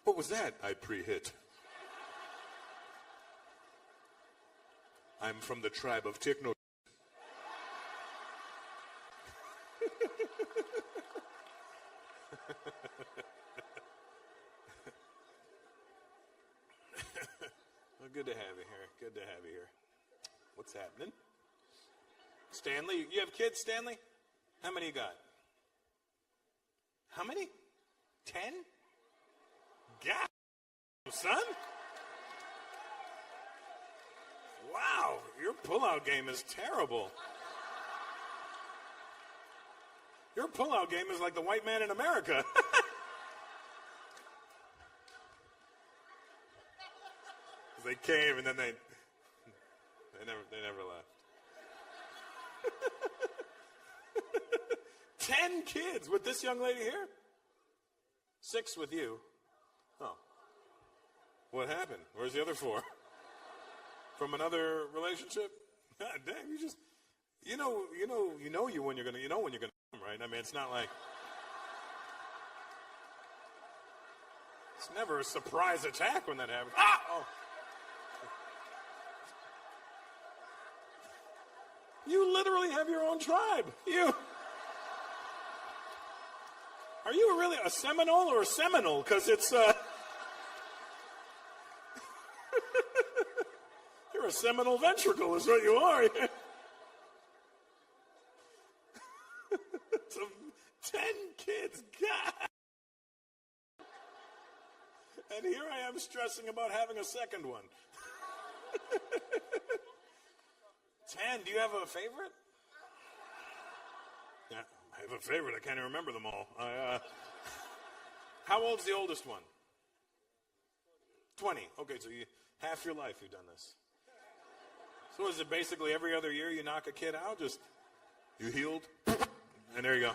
What was that? I pre-hit. I'm from the tribe of Techno. Well, good to have you here. Good to have you here. What's happening? Stanley, you have kids, Stanley? How many you got? How many? 10? God, son. Wow, your pullout game is terrible. Your pullout game is like the white man in America. They came and then they never left. 10 kids with this young lady here? 6 with you. Oh. What happened? Where's the other 4? From another relationship? God damn, you know when you're gonna come, right? I mean, it's not like it's never a surprise attack when that happens. Ah! Oh. You literally have your own tribe. Are you really a Seminole or a Seminole? Because it's you're a Seminole ventricle is what you are. It's 10 kids. God. And here I am stressing about having a second one. 10. Do you have a favorite? Yeah, I have a favorite. I can't even remember them all. How old's the oldest one? 20. Okay, so half your life you've done this. So is it basically every other year you knock a kid out? Just, you healed, and there you go.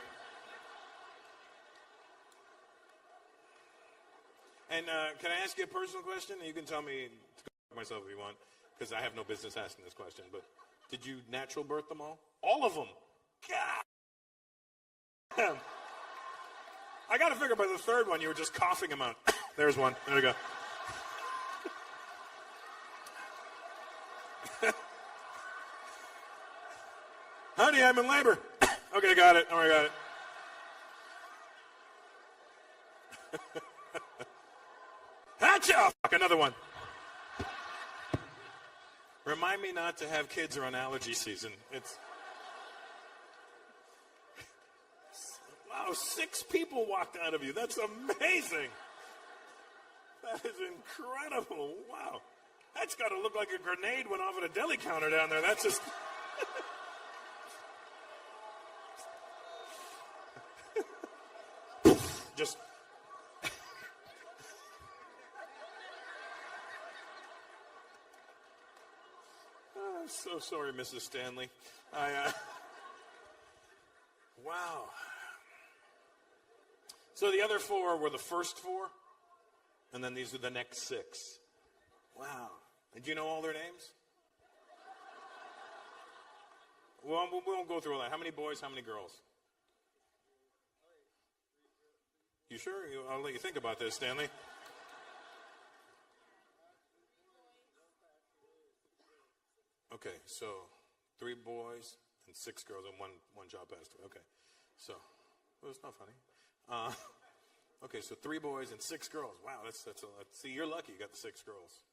And can I ask you a personal question? You can tell me to go myself if you want, because I have no business asking this question, but did you natural birth them all? All of them. God. I got to figure by the third one you were just coughing them out. There's one. There we go. Honey, I'm in labor. Okay, got it. Oh, I got it. Hatcha! Fuck, another one. Remind me not to have kids around allergy season. Wow, 6 people walked out of you. That's amazing. That is incredible. Wow. That's got to look like a grenade went off at a deli counter down there. That's just... just... I'm so sorry, Mrs. Stanley. Wow. So the other 4 were the first 4, and then these are the next 6. Wow. And do you know all their names? Well, we won't go through all that. How many boys, how many girls? You sure? I'll let you think about this, Stanley. Okay, so 3 boys and 6 girls, and one job passed away. Okay, so well, it's not funny. Okay, so 3 boys and 6 girls. Wow, that's a lot. See, you're lucky you got the 6 girls.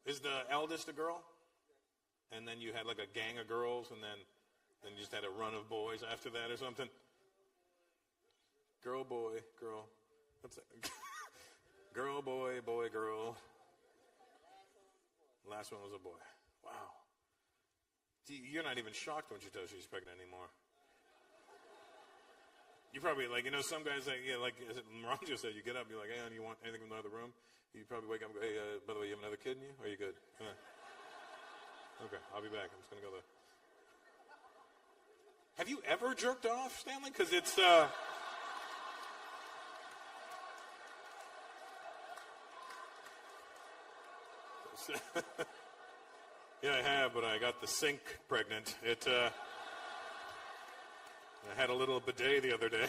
Is the eldest a girl? And then you had like a gang of girls, and then you just had a run of boys after that or something? Girl, boy, girl. What's that? Girl, boy, boy, girl. Last one was a boy. Wow. You're not even shocked when she tells you she's pregnant anymore. You probably, like, you know, some guys, like, yeah, like Ron just said, you get up, you're like, hey, honey, you want anything from the other room? You probably wake up and go, hey, by the way, you have another kid in you? Or are you good? Okay, I'll be back. I'm just going to go there. Have you ever jerked off, Stanley? Because it's, yeah, I have, but I got the sink pregnant. I had a little bidet the other day.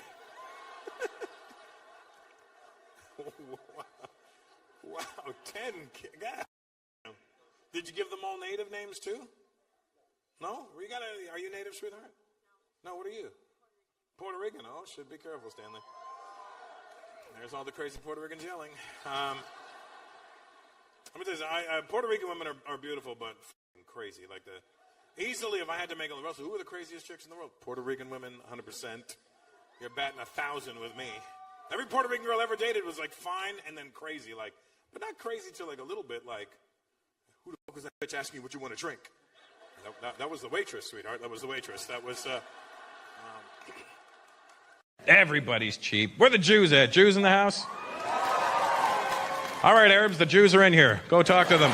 Wow, 10 kids. Did you give them all native names too? No? Are you native, sweetheart? No, what are you? Puerto Rican. Oh, shit, be careful, Stanley. There's all the crazy Puerto Ricans yelling. Let me tell you, Puerto Rican women are beautiful, but crazy. Like easily, if I had to make a Russell, who are the craziest chicks in the world? Puerto Rican women, 100%. You're batting 1,000 with me. Every Puerto Rican girl I ever dated was like fine and then crazy, like, but not crazy till like a little bit. Like, who the fuck was that bitch asking you what you want to drink? That was the waitress, sweetheart. That was the waitress. That was. Everybody's cheap. Where the Jews at? Jews in the house? All right, Arabs, the Jews are in here. Go talk to them.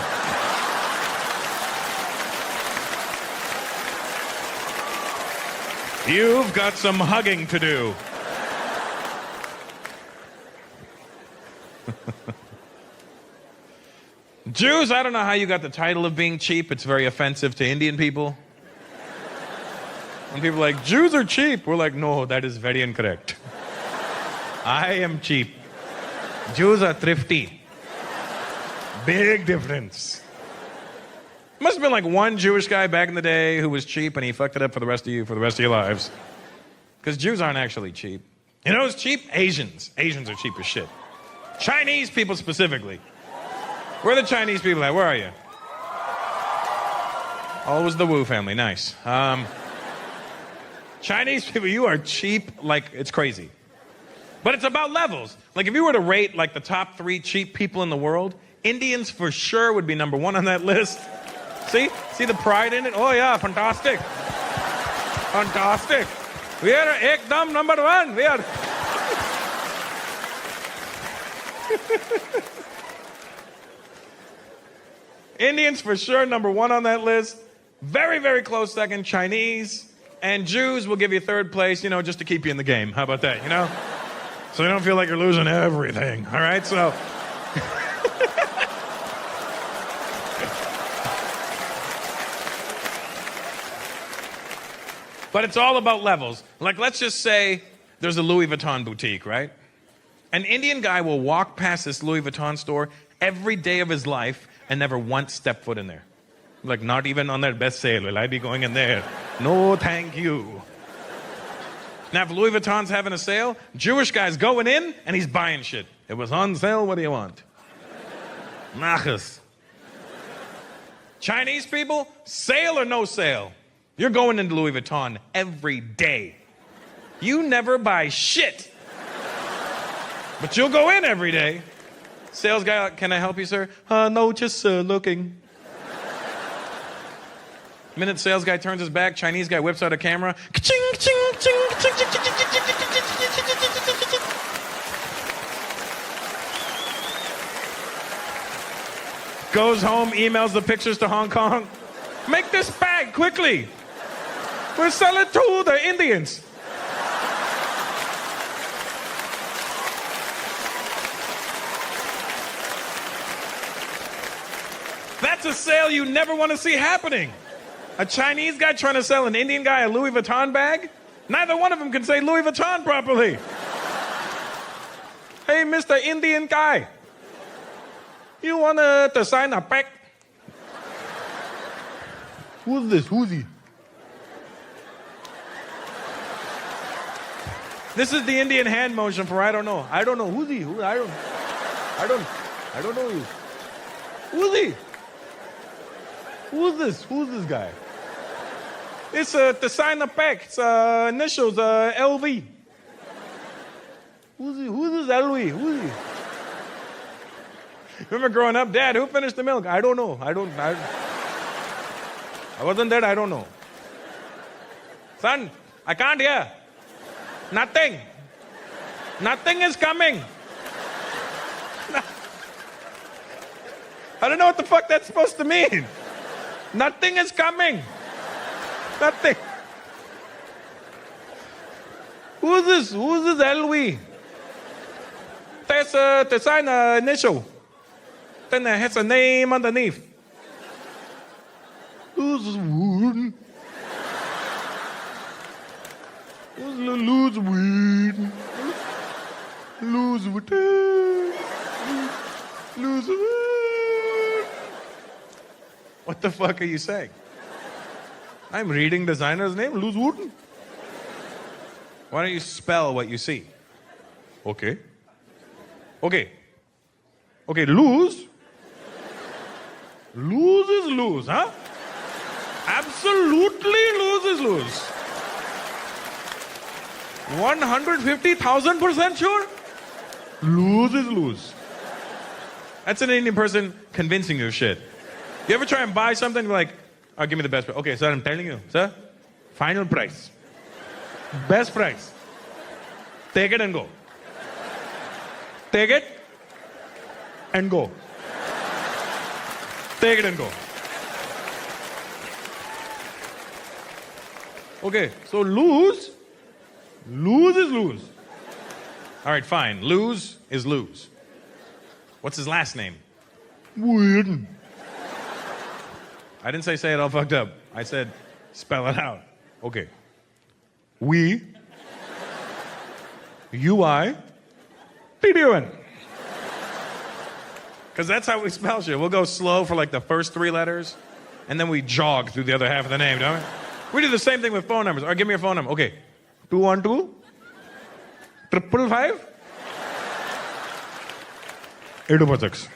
You've got some hugging to do. Jews, I don't know how you got the title of being cheap. It's very offensive to Indian people. When people are like, Jews are cheap, we're like, no, that is very incorrect. I am cheap. Jews are thrifty. Big difference. Must have been like one Jewish guy back in the day who was cheap and he fucked it up for the rest of you for the rest of your lives. Because Jews aren't actually cheap. You know who's cheap? Asians. Asians are cheap as shit. Chinese people specifically. Where are the Chinese people at? Where are you? Oh, it was the Wu family. Nice. Chinese people, you are cheap like it's crazy. But it's about levels. Like if you were to rate like the top 3 cheap people in the world, Indians for sure would be number 1 on that list. See the pride in it? Oh yeah, fantastic. Fantastic. We are ekdam number 1. We are. Indians for sure number 1 on that list. Very, very close second, Chinese. And Jews will give you 3rd place, you know, just to keep you in the game. How about that, you know? So you don't feel like you're losing everything, all right? So. But it's all about levels. Like, let's just say there's a Louis Vuitton boutique, right? An Indian guy will walk past this Louis Vuitton store every day of his life and never once step foot in there. Like, not even on their best sale will I be going in there. No, thank you. Now, if Louis Vuitton's having a sale, Jewish guy's going in and he's buying shit. It was on sale, what do you want? Nachas. Chinese people, sale or no sale, you're going into Louis Vuitton every day. You never buy shit. But you'll go in every day. Sales guy, can I help you, sir? No, just looking. Minute sales guy turns his back, Chinese guy whips out a camera. Goes home, emails the pictures to Hong Kong. Make this bag quickly. We'll sell it to the Indians. That's a sale you never want to see happening. A Chinese guy trying to sell an Indian guy a Louis Vuitton bag? Neither one of them can say Louis Vuitton properly. Hey, Mr. Indian guy. You want to sign a pack? Who's this? Who's he? This is the Indian hand motion for I don't know. I don't know. Who's he? I don't know you. Who's he? Who's this? Who's this guy? It's to sign a pack. It's initials LV. Who's this Louis? Who's he? Remember growing up, Dad, who finished the milk? I don't know. I wasn't there, I don't know. Son, I can't hear. Nothing. Nothing is coming. I don't know what the fuck that's supposed to mean. Nothing is coming. Nothing. Who's this? Who's this LV? To sign an initial. Then it has a name underneath. Who's this Wooden? Who's Lose Weed? Lose Weed. Lose Weed. What the fuck are you saying? I'm reading designer's name, Lose Wooden. Why don't you spell what you see? Okay. Okay. Okay, lose. Lose is lose, huh? Absolutely lose is lose. 150,000% sure? Lose is lose. That's an Indian person convincing you of shit. You ever try and buy something like, oh, give me the best price. Okay, sir, I'm telling you, sir, final price. Best price. Take it and go. Take it and go. Take it and go. Okay, so lose is lose. All right, fine. Lose is lose. What's his last name? Weird. I didn't say it all fucked up. I said spell it out. Okay. We. UI. TDUN. Because that's how we spell shit. We'll go slow for like the first 3 letters, and then we jog through the other half of the name, don't we? We do the same thing with phone numbers. All right, give me your phone number. Okay. 212 555 826.